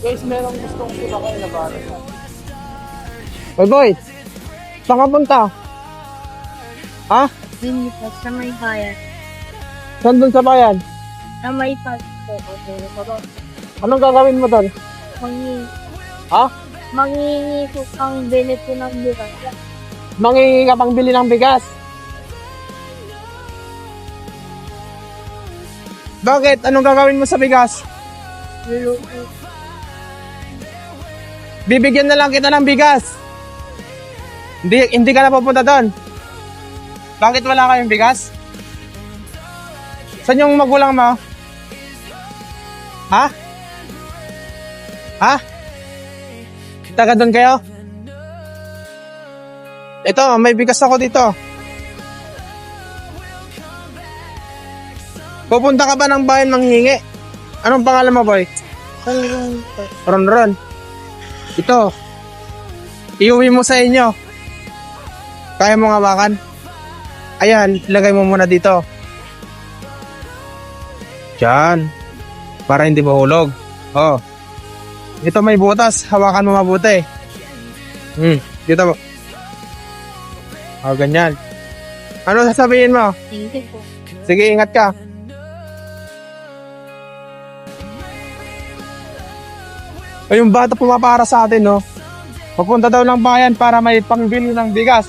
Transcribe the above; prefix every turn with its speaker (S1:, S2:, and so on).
S1: Guys, merong gustong sumakay na bata.
S2: Boy, boy. Saan ka punta? Ha?
S3: Linipas sa may bayan.
S2: Saan dun sa bayan?
S3: Sa may pagpo.
S2: Anong gagawin mo doon?
S3: Mangingi.
S2: Ha?
S3: Mangingi ko ang bilit ko ng bigas.
S2: Mangingi ka pang bili ng bigas. Bakit? Anong gagawin mo sa bigas?
S3: Luluto.
S2: Bibigyan na lang kita ng bigas. Hindi ka na pupunta doon. Bakit wala kayong bigas? Saan yung magulang mo? Ha? Ha? Taga doon kayo? Ito, may bigas ako dito. Pupunta ka ba ng bayan manghingi? Anong pangalan mo, boy? Ron. Ito. Iuwi mo sa inyo. Kaya mo ngawakan? Ayan, ilagay mo muna dito. Diyan. Para hindi mahulog. Oh. Ito may butas. Hawakan mo mabuti. Dito mo. Oh, ganyan. Ano sasabihin mo?
S3: Thank you po.
S2: Sige, ingat ka. Ay, yung bata pumapara sa atin, no? Papunta daw ng bayan para may pangbili ng bigas.